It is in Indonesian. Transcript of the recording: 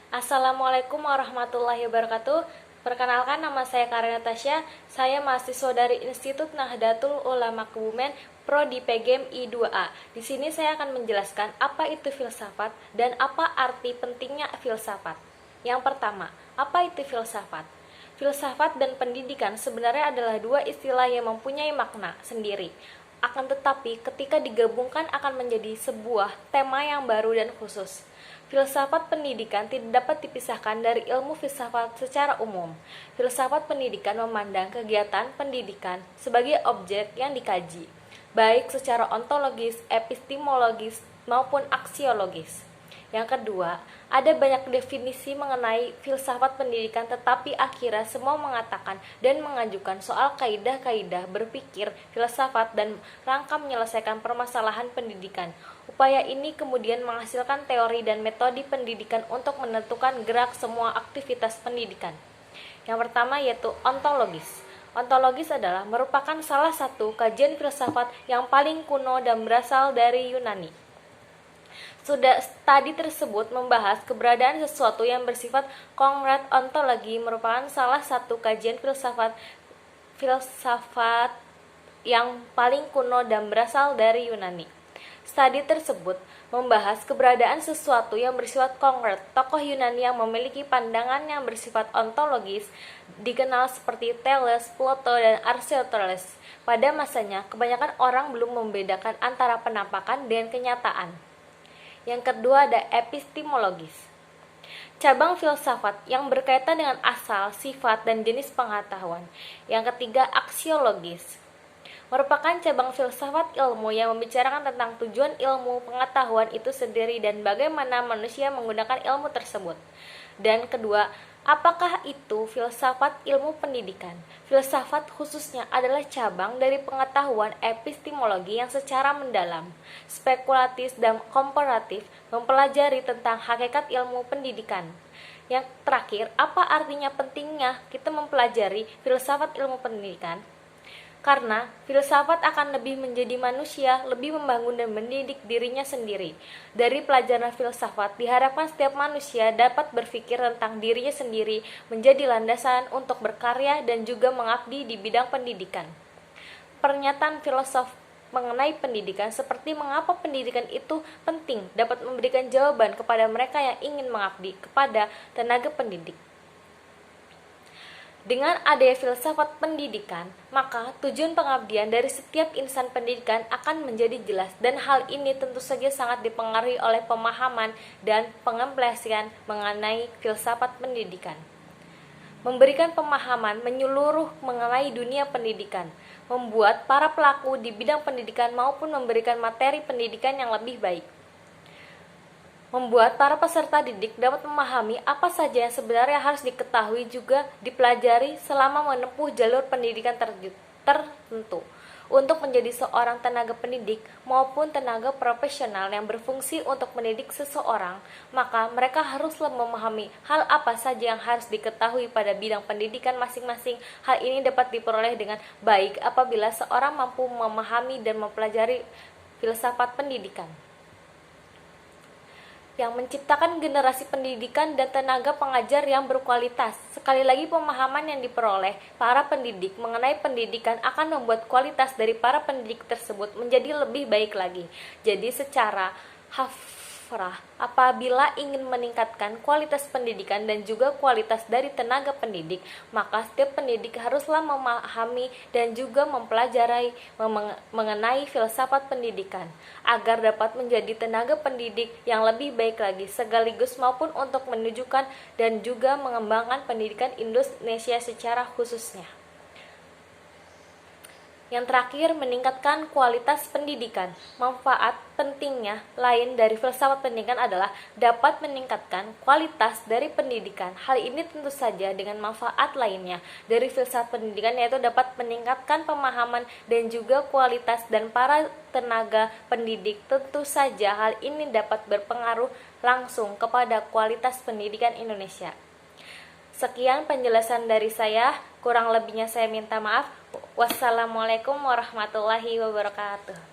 Assalamualaikum warahmatullahi wabarakatuh. Perkenalkan, nama saya Karina Tasya. Saya mahasiswa dari Institut Nahdlatul Ulama Kebumen, Prodi PGM I2A. Di sini saya akan menjelaskan apa itu filsafat dan apa arti pentingnya filsafat. Yang pertama, apa itu filsafat? Filsafat dan pendidikan sebenarnya adalah dua istilah yang mempunyai makna sendiri. Akan tetapi, ketika digabungkan akan menjadi sebuah tema yang baru dan khusus. Filsafat pendidikan tidak dapat dipisahkan dari ilmu filsafat secara umum. Filsafat pendidikan memandang kegiatan pendidikan sebagai objek yang dikaji, baik secara ontologis, epistemologis, maupun aksiologis. Yang kedua, ada banyak definisi mengenai filsafat pendidikan, tetapi akhirnya semua mengatakan dan mengajukan soal kaidah-kaidah berpikir filsafat dan rangka menyelesaikan permasalahan pendidikan. Upaya ini kemudian menghasilkan teori dan metode pendidikan untuk menentukan gerak semua aktivitas pendidikan. Yang pertama yaitu ontologis. Ontologis adalah merupakan salah satu kajian filsafat yang paling kuno dan berasal dari Yunani. Studi tersebut membahas keberadaan sesuatu yang bersifat konkret. Ontologi merupakan salah satu kajian filsafat yang paling kuno dan berasal dari Yunani. Studi tersebut membahas keberadaan sesuatu yang bersifat konkret. Tokoh Yunani yang memiliki pandangan yang bersifat ontologis dikenal seperti Thales, Plato, dan Aristoteles. Pada masanya, kebanyakan orang belum membedakan antara penampakan dan kenyataan. Yang kedua ada epistemologis. Cabang filsafat yang berkaitan dengan asal, sifat, dan jenis pengetahuan. Yang ketiga aksiologis. Merupakan cabang filsafat ilmu yang membicarakan tentang tujuan ilmu pengetahuan itu sendiri dan bagaimana manusia menggunakan ilmu tersebut. Dan kedua, apakah itu filsafat ilmu pendidikan? Filsafat khususnya adalah cabang dari pengetahuan epistemologi yang secara mendalam, spekulatif dan komparatif mempelajari tentang hakikat ilmu pendidikan. Yang terakhir, apa artinya pentingnya kita mempelajari filsafat ilmu pendidikan? Karena filsafat akan lebih menjadi manusia, lebih membangun dan mendidik dirinya sendiri. Dari pelajaran filsafat, diharapkan setiap manusia dapat berpikir tentang dirinya sendiri, menjadi landasan untuk berkarya dan juga mengabdi di bidang pendidikan. Pernyataan filosof mengenai pendidikan seperti mengapa pendidikan itu penting dapat memberikan jawaban kepada mereka yang ingin mengabdi kepada tenaga pendidik. Dengan adanya filsafat pendidikan, maka tujuan pengabdian dari setiap insan pendidikan akan menjadi jelas dan hal ini tentu saja sangat dipengaruhi oleh pemahaman dan pengimplementasian mengenai filsafat pendidikan. Memberikan pemahaman menyeluruh mengenai dunia pendidikan, membuat para pelaku di bidang pendidikan maupun memberikan materi pendidikan yang lebih baik. Membuat para peserta didik dapat memahami apa saja yang sebenarnya harus diketahui juga dipelajari selama menempuh jalur pendidikan tertentu. Untuk menjadi seorang tenaga pendidik maupun tenaga profesional yang berfungsi untuk mendidik seseorang, maka mereka haruslah memahami hal apa saja yang harus diketahui pada bidang pendidikan masing-masing. Hal ini dapat diperoleh dengan baik apabila seorang mampu memahami dan mempelajari filsafat pendidikan yang menciptakan generasi pendidikan dan tenaga pengajar yang berkualitas. Sekali lagi, pemahaman yang diperoleh para pendidik mengenai pendidikan akan membuat kualitas dari para pendidik tersebut menjadi lebih baik lagi. Jadi secara apabila ingin meningkatkan kualitas pendidikan dan juga kualitas dari tenaga pendidik, maka setiap pendidik haruslah memahami dan juga mempelajari mengenai filsafat pendidikan agar dapat menjadi tenaga pendidik yang lebih baik lagi sekaligus maupun untuk menunjukkan dan juga mengembangkan pendidikan Indonesia secara khususnya. Yang terakhir, meningkatkan kualitas pendidikan. Manfaat pentingnya lain dari filsafat pendidikan adalah dapat meningkatkan kualitas dari pendidikan. Hal ini tentu saja dengan manfaat lainnya dari filsafat pendidikan, yaitu dapat meningkatkan pemahaman dan juga kualitas dan para tenaga pendidik. Tentu saja hal ini dapat berpengaruh langsung kepada kualitas pendidikan Indonesia. Sekian penjelasan dari saya, kurang lebihnya saya minta maaf. Wassalamualaikum warahmatullahi wabarakatuh.